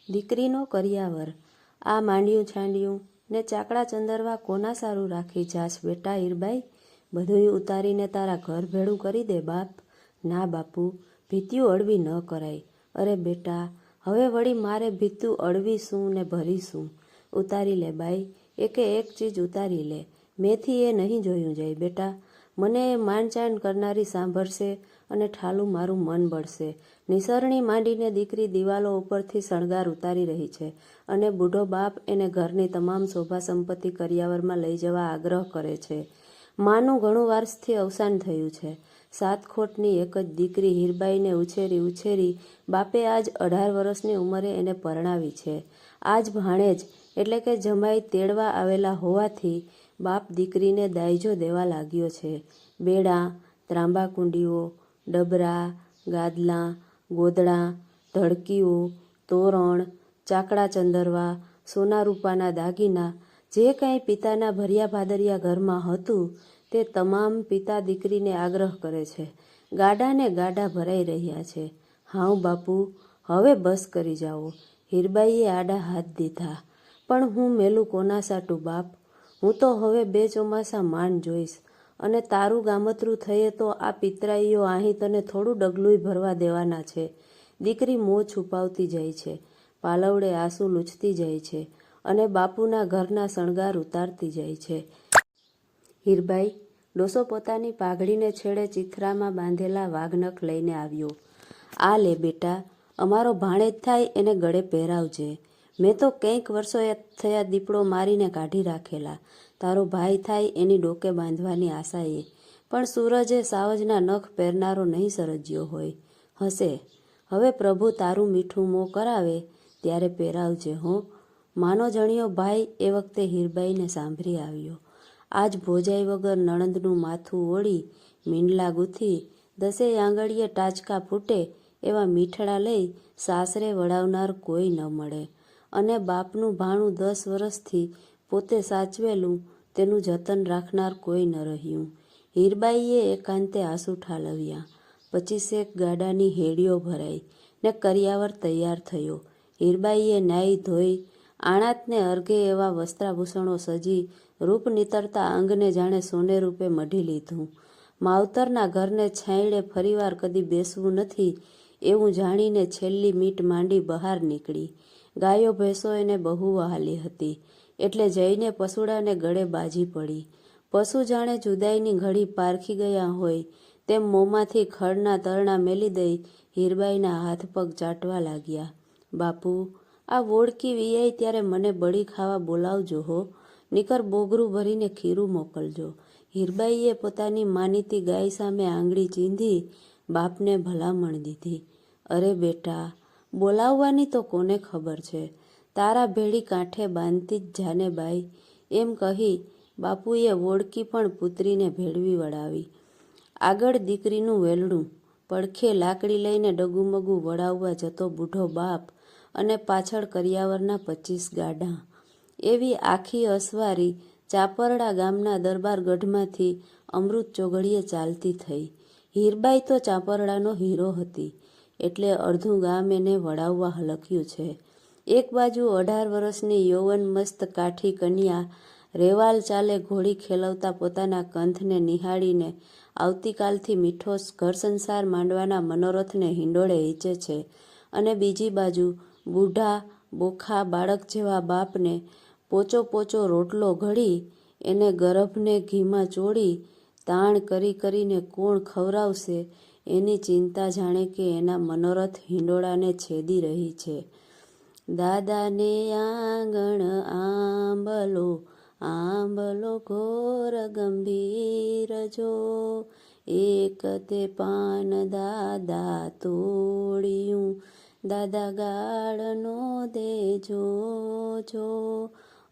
દીકરીનો કરિયાવર, આ માંડ્યું છાંડ્યું ને ચાકડા ચંદરવા કોના સારું રાખી જાસ બેટા હીરબાઈ? બધુંય ઉતારીને તારા ઘર ભેળું કરી દે બાપ. ના બાપુ, ભીત્યું અળવી ન કરાય. અરે બેટા, હવે વળી મારે ભીત્યું અળવી શું ને ભરી શું? ઉતારી લે બાઈ, એકે એક ચીજ ઉતારી લે. મેથી એ નહીં જોયું જાય બેટા. મને એ માંડચાંડ કરનારી સાંભળશે અને ઠાલું મારું મન બળશે. નિસરણી માંડીને દીકરી દિવાલો ઉપરથી શણગાર ઉતારી રહી છે અને બુઢો બાપ એને ઘરની તમામ શોભા સંપત્તિ કરિયાવરમાં લઈ જવા આગ્રહ કરે છે. માનું ઘણું વારસથી અવસાન થયું છે. 7 ખોટની એક જ દીકરી હીરબાઈને ઉછેરી બાપે આજ 18 વર્ષની ઉંમરે એને પરણાવી છે. આજ ભાણેજ એટલે કે જમાઈ તેડવા આવેલા હોવાથી બાપ દીકરીને દાયજો દેવા લાગ્યો છે. બેડા, ત્રાંબા કુંડીઓ, ડબરા, ગાદલાં, ગોદડાં, ધડકીઓ, તોરણ, ચાકડા ચંદરવા, સોના રૂપાના દાગીના, જે કાંઈ પિતાના ભર્યા ભાદરિયા ઘરમાં હતું તે તમામ પિતા દીકરીને આગ્રહ કરે છે. ગાડાને ગાડા ભરાઈ રહ્યા છે. હાઉ બાપુ, હવે બસ કરી જાઓ. હીરબાઈએ આડા હાથ દીધા. પણ હું મેલું કોના સાટું બાપ? હું તો હવે 2 ચોમાસા માંડ જોઈશ અને તારું ગામતરું થયે તો આ પિતરાઈઓ અહીં તને થોડું ડગલુંય ભરવા દેવાના છે. દીકરી મોં છુપાવતી જાય છે, પાલવડે આંસુ લૂછતી જાય છે અને બાપુના ઘરના શણગાર ઉતારતી જાય છે. હીરબાઈ, ડોસો પોતાની પાઘડીને છેડે ચીથરામાં બાંધેલા વાઘનખ લઈને આવ્યો. આ લે બેટા, અમારો ભાણેજ થાય એને ગળે પહેરાવજે. મેં તો કંઈક વર્ષો થયા દીપડો મારીને કાઢી રાખેલા. તારો ભાઈ થાય એની ડોકે બાંધવાની આશાએ. પણ સૂરજે સાવજના નખ પહેરનારો નહીં સરજ્યો હોય. હશે. હવે પ્રભુ તારું મીઠું મોં કરાવે ત્યારે પહેરાવજે હો. માનો જણિયો ભાઈ એ વખતે હીરબાઈને સાંભળી આવ્યો. આજ ભોજાઈ વગર નણંદનું માથું ઓળી, મીંડલા ગૂંથી, 10 આંગળીએ ટાચકા ફૂટે એવા મીઠડા લઈ સાસરે વળાવનાર કોઈ ન મળે અને બાપનું ભાણું 10 વર્ષથી પોતે સાચવેલું તેનું જતન રાખનાર કોઈ ન રહ્યું. હીરબાઈએ એકાંતે આંસુ ઠાલવ્યા. 25 ગાડાની હેડીઓ ભરાઈ ને કરિયાવર તૈયાર થયો. હીરબાઈએ નાઈ ધોઈ આણાતને અર્ઘે એવા વસ્ત્રાભૂષણો સજી રૂપ નીતરતા અંગને જાણે સોને રૂપે મઢી લીધું. માવતરના ઘરને છાંયડે ફરીવાર કદી બેસવું નથી એવું જાણીને છેલ્લી મીટ માંડી બહાર નીકળી. ગાયો ભેંસો એને બહુ વહાલી હતી એટલે જઈને પશુડાને ગળે બાજી પડી. પશુ જાણે જુદાઈની ઘડી પારખી ગયા હોય તેમ મોંમાંથી ખડના તરણા મેલી દઈ હીરબાઈના હાથ પગ ચાટવા લાગ્યા. બાપુ, આ વોળકી વિયાય ત્યારે મને બળી ખાવા બોલાવજો હો, નીકર બોગરું ભરીને ખીરું મોકલજો. હીરબાઈએ પોતાની માનીતી ગાય સામે આંગળી ચીંધી બાપને ભલામણ દીધી. અરે બેટા, બોલાવવાની તો કોને ખબર છે? તારા ભેળી કાંઠે બાંધતી જ જાને બાઈ. એમ કહી બાપુએ વોળકી પણ પુત્રીને ભેળવી વળાવી. આગળ દીકરીનું વેલણું, પડખે લાકડી લઈને ડગુમગું વળાવવા જતો બુઢો બાપ અને પાછળ કરિયાવરના 25 ગાડાં. એવી આખી અસવારી ચાપરડા ગામના દરબારગઢમાંથી અમૃત ચોઘડીએ ચાલતી થઈ. હીરબાઈ તો ચાપરડાનો હીરો હતી એટલે અડધું ગામ એને વળાવવા હલક્યું છે. એક બાજુ 18 વર્ષની યૌવન મસ્ત કાઠી કન્યા રેવાલ ચાલે ઘોડી ખેલવતા પોતાના કંથને નિહાળીને આવતીકાલથી મીઠો ઘર સંસાર માંડવાના મનોરથને હિંડોળે હીચે છે અને બીજી બાજુ બૂઢા બોખા બાળક જેવા બાપને પોચો પોચો રોટલો ઘડી એને ગરભને ઘીમાં ચોળી તાણ કરીને કોણ ખવરાવશે એની ચિંતા જાણે કે એના મનોરથ હિંડોળાને છેદી રહી છે. દાદાને આંગણ આંબલો, આંબલો ઘોર ગંભીર જો, એક તે પાન દાદા તોડ્યું, દાદા ગાળનો દેજો જો.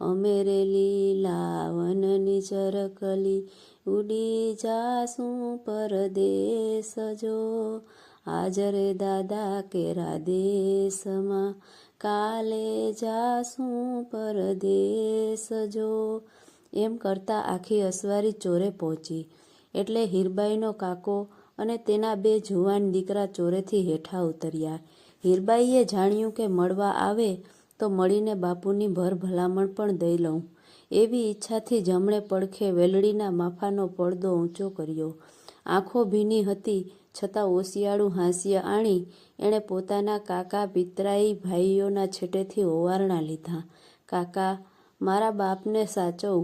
અમેરે લીલાવનની ચરકલી ઉડી જાસું પરદેશ જો. હાજરે દાદા કેરા દેશમાં, કાલે જાસું પરદેશ જો. એમ કરતા આખી અસવારી ચોરે પહોંચી એટલે હીરબાઈનો કાકો અને તેના 2 જુવાન દીકરા ચોરેથી હેઠા ઉતર્યા. હીરબાઈએ જાણ્યું કે મળવા આવે તો મળીને બાપુની ભર ભલામણ પણ દઈ લઉં. એવી ઈચ્છાથી જમણે પડખે વેલડીના માફાનો પડદો ઊંચો કર્યો. આંખો ભીની હતી છતાં ઓશિયાળું હાસ્ય આણી એણે પોતાના કાકા પિતરાઈ ભાઈઓના છેટેથી ઓવારણા લીધા. કાકા, મારા બાપને સાચવ.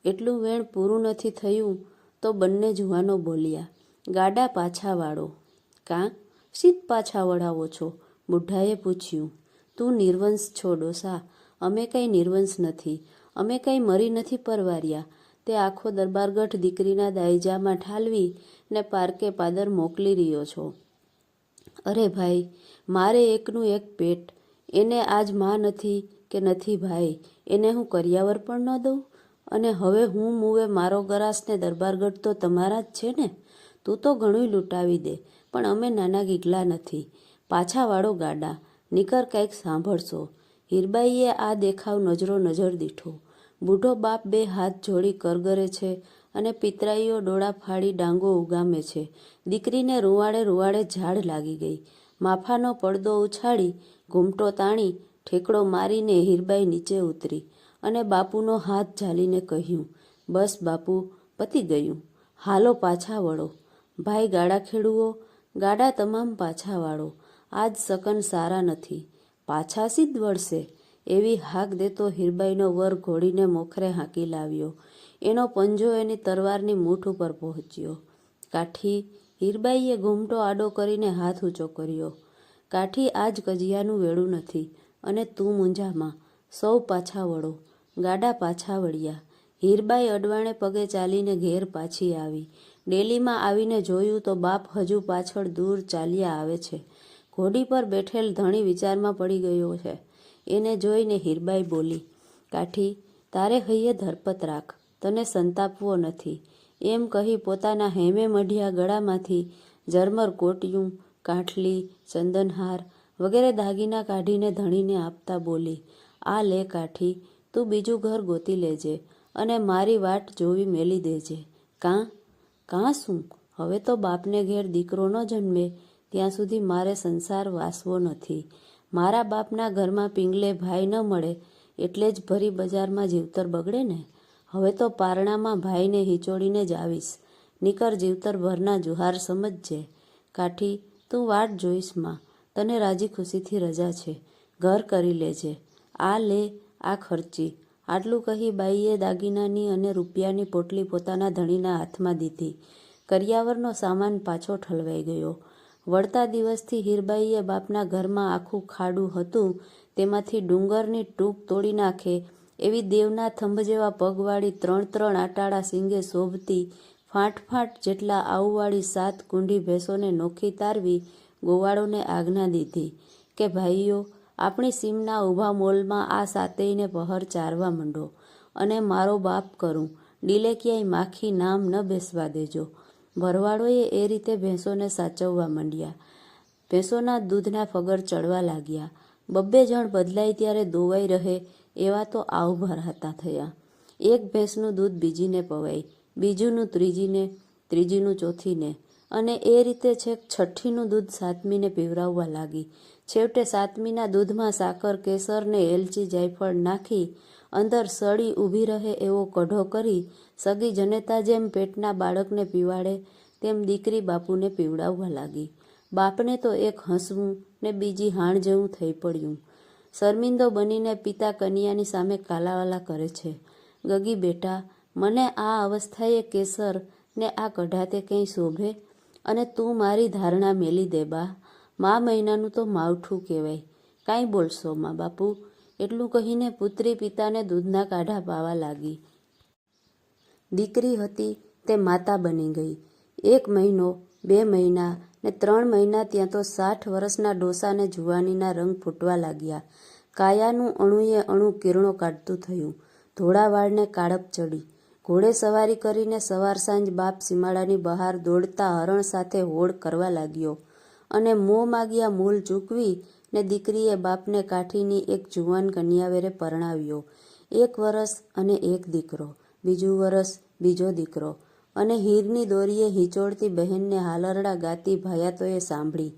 એટલું વેણ પૂરું નથી થયું તો બંને જુવાનો બોલ્યા, ગાડા પાછા વાળો. કાં, શીત પાછા વળાવો છો? બુઢાએ પૂછ્યું. તું નિર્વંશ છો ડોસા. અમે કંઈ નિર્વંશ નથી. અમે કંઈ મરી નથી પરવાર્યા. તે આખો દરબારગઢ દીકરીના દાયજામાં ઠાલવી ને પારકે પાદર મોકલી રહ્યો છો. અરે ભાઈ, મારે એકનું એક પેટ. એને આજ માં નથી કે નથી ભાઈ. એને હું કરિયાવર પણ ન દઉં? અને હવે હું મુવે મારો ગરાસને દરબારગઢ તો તમારા જ છે ને? તું તો ઘણું લૂંટાવી દે, પણ અમે નાના ગીગલા નથી. પાછા વાળો ગાડા, નીકર કંઈક સાંભળશો. હીરબાઈએ આ દેખાવ નજરો નજર દીઠો. બુઢો બાપ બે હાથ જોડી કરગરે છે અને પિતરાઈઓ ડોળા ફાડી ડાંગો ઉગામે છે. દીકરીને રૂવાડે રૂવાડે ઝાડ લાગી ગઈ. માફાનો પડદો ઉછાળી, ઘૂમટો તાણી, ઠેકડો મારીને હીરબાઈ નીચે ઉતરી અને બાપુનો હાથ ઝાલીને કહ્યું, બસ બાપુ, પતી ગયું. હાલો પાછા વળો. ભાઈ ગાડા ખેડૂઓ, ગાડા તમામ પાછા વાળો. આજ સકન સારા નથી. પાછા સીધ વળશે. એવી હાક દેતો હીરબાઈનો વર ઘોડીને મોખરે હાંકી લાવ્યો. એનો પંજો એની તરવારની મૂઠ ઉપર પહોંચ્યો. કાઠી, હીરબાઈએ ઘૂમટો આડો કરીને હાથ ઊંચો કર્યો. કાઠી, આજ કજિયાનું વેળું નથી અને તું મૂંઝામાં. સૌ પાછા વળો. ગાડા પાછા વળ્યા. હીરબાઈ અડવાણે પગે ચાલીને ઘેર પાછી આવી. ડેલીમાં આવીને જોયું તો બાપ હજુ પાછળ દૂર ચાલ્યા આવે છે. ઘોડી પર બેઠેલ ધણી વિચારમાં પડી ગયો છે. એને જોઈને હીરબાઈ બોલી, કાઠી, તારે હૈયે ધરપત રાખ. તને સંતાપવો નથી. એમ કહી પોતાના હેમે મઢિયા ગળામાંથી ઝરમર કોટિયું, કાંઠલી, ચંદનહાર વગેરે દાગીના કાઢીને ધણીને આપતા બોલી, આ લે કાઠી, તું બીજું ઘર ગોતી લેજે અને મારી વાટ જોવી મેલી દેજે. કાં? કાં શું? હવે તો બાપને ઘેર દીકરો ન જન્મે ત્યાં સુધી મારે સંસાર વાસવો નથી. મારા બાપના ઘરમાં પિંગલે ભાઈ ન મળે એટલે જ ભરી બજારમાં જીવતર બગડે ને. હવે તો પારણામાં ભાઈને હિંચોડીને જ આવીશ. નીકર જીવતર ભરના જુહાર સમજજે. કાઠી, તું વાટ જોઈશ માં. તને રાજી ખુશીથી રજા છે. ઘર કરી લેજે. આ લે, આ ખર્ચી. આટલું કહી બાઈએ દાગીનાની અને રૂપિયાની પોટલી પોતાના ધણીના હાથમાં દીધી. કરિયાવરનો સામાન પાછો ઠલવાઈ ગયો. વળતા દિવસથી હીરબાઈએ બાપના ઘરમાં આખું ખાડું હતું તેમાંથી ડુંગરની ટૂંક તોડી નાખે એવી દેવના થંભ જેવા પગવાળી 3 આટાળા સિંગે શોભતી 5 જેટલા આવુવાળી 7 કુંડી ભેંસોને નોખી તારવી ગોવાળોને આજ્ઞા દીધી કે ભાઈઓ, આપણી સીમના ઊભા મોલમાં આ સાતેયને પહર ચારવા માંડો અને મારો બાપ કરું, ડીલે ક્યાંય માખી નામ ન બેસવા દેજો. ભરવાડોએ એ રીતે ભેંસોને સાચવવા માંડ્યા. ભેંસોના દૂધના ફગર ચડવા લાગ્યા. 2 જણ બદલાય ત્યારે દોવાઈ રહે એવા તો આવ ભરાતા થયા. એક ભેંસનું દૂધ બીજીને પવાય, બીજુંનું ત્રીજીને, ત્રીજીનું ચોથીને, અને એ રીતે છેક છઠ્ઠીનું દૂધ સાતમીને પીવરાવવા લાગી. છેવટે સાતમીના દૂધમાં સાકર, કેસર ને એલચી જાયફળ નાખી અંદર સળી ઊભી રહે એવો કઢો કરી સગી જનેતા જેમ પેટના બાળકને પીવાડે તેમ દીકરી બાપુને પીવડાવવા લાગી. બાપને તો એક હસવું ને બીજી હાણ જેવું થઈ પડ્યું. શર્મિંદો બનીને પિતા કન્યાની સામે કાલાવાલા કરે છે. ગગી બેટા, મને આ અવસ્થાએ કેસર ને આ કઢાતે કંઈ શોભે? અને તું મારી ધારણા મેલી દે બા. મહિનાનું તો માવઠું કહેવાય. કાંઈ બોલશો માં બાપુ? એટલું કહીને પુત્રી પિતાને દૂધના કાઢા પાવા લાગી. દીકરી હતી તે માતા બની ગઈ. 1 મહિનો, 2 મહિના ને 3 મહિના ત્યાં તો 60 વર્ષના ડોસાને જુવાનીના રંગ ફૂટવા લાગ્યા. કાયાનું અણુએ અણુ કિરણો કાઢતું થયું. ધોળા વાળને કાળપ ચડી. ઘોડે સવારી કરીને સવાર સાંજ બાપ સીમાડાની બહાર દોડતા હરણ સાથે હોડ કરવા લાગ્યો અને મોં માગ્યા મૂલ ચૂકવી ને દીકરીએ બાપને કાઠીની એક જુવાન કન્યાવેરે પરણાવ્યો. 1 વરસ અને 1 દીકરો, બીજું વરસ બીજો દીકરો, અને હીરની દોરીએ હિંચોળતી બહેનને હાલરડા ગાતી ભાયાતોએ સાંભળી.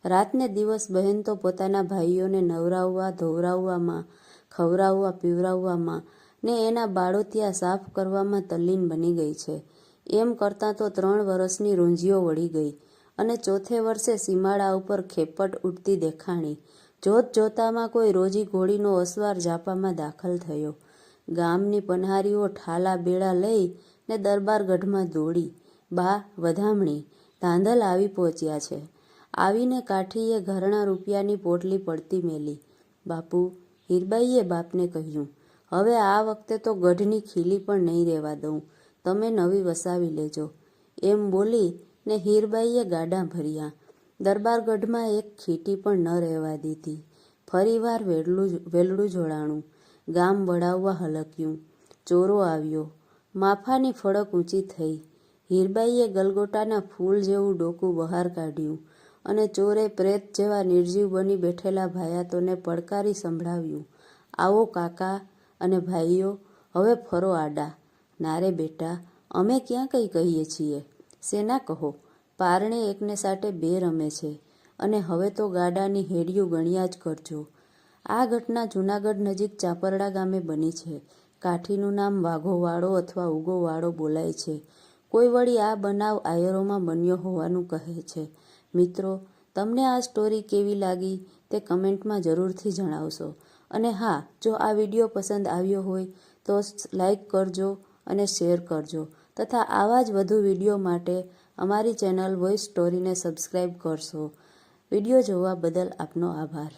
રાતને દિવસ બહેન તો પોતાના ભાઈઓને નવરાવવા ધોવરાવવામાં, ખવડાવવા પીવરાવવામાં ને એના બાળોતિયા સાફ કરવામાં તલ્લીન બની ગઈ છે. એમ કરતાં તો 3 વર્ષની રૂંઝીઓ વળી ગઈ અને ચોથે વર્ષે સીમાડા ઉપર ખેપટ ઉડતી દેખાણી. જોત જોતામાં કોઈ રોજી ઘોડીનો અસવાર ઝાપામાં દાખલ થયો. ગામની પનહારીઓ ઠાલા બેડા લઈ ને દરબારગઢમાં દોડી. બા વધામણી, ધાંધલ આવી પહોંચ્યા છે. આવીને કાઠીએ ઘરણા રૂપિયાની પોટલી પડતી મેલી. બાપુ, હીરબાઈએ બાપને કહ્યું, હવે આ વખતે તો ગઢની ખીલી પણ નહીં રહેવા દઉં, તમે નવી વસાવી લેજો. એમ બોલી ને હીરબાઈએ ગાડાં ભર્યા. દરબારગઢમાં એક ખીટી પણ ન રહેવા દીધી. ફરીવાર વેલડું જોડાણું. ગામ વળાવવા હલક્યું. ચોરો આવ્યો. માફાની ફળક ઊંચી થઈ. હીરબાઈએ ગલગોટાના ફૂલ જેવું ડોકું બહાર કાઢ્યું અને ચોરે પ્રેત જેવા નિર્જીવ બની બેઠેલા ભાયાતોને પડકારી સંભળાવ્યું, આવો કાકા અને ભાઈઓ, હવે ફરો આડા. નારે બેટા, અમે ક્યાં કંઈ કહીએ છીએ, શેના કહો? પારણે એકને સાટે 2 રમે છે અને હવે તો ગાડાની હેડિયું ગણ્યા જ કરજો. આ ઘટના જૂનાગઢ નજીક ચાપરડા ગામે બની છે. કાઠીનું નામ વાઘોવાળો અથવા ઉગોવાળો બોલાય છે. કોઈ વળી આ બનાવ આયરોમાં બન્યો હોવાનું કહે છે. મિત્રો, તમને આ સ્ટોરી કેવી લાગી તે કમેન્ટમાં જરૂરથી જણાવશો. અને હા, જો આ વિડીયો પસંદ આવ્યો હોય તો લાઈક કરજો અને શેર કરજો તથા આવા જ વધુ વિડીયો માટે અમારી ચેનલ વોઇસ સ્ટોરીને સબસ્ક્રાઈબ કરશો. વિડીયો જોવા બદલ આપનો આભાર.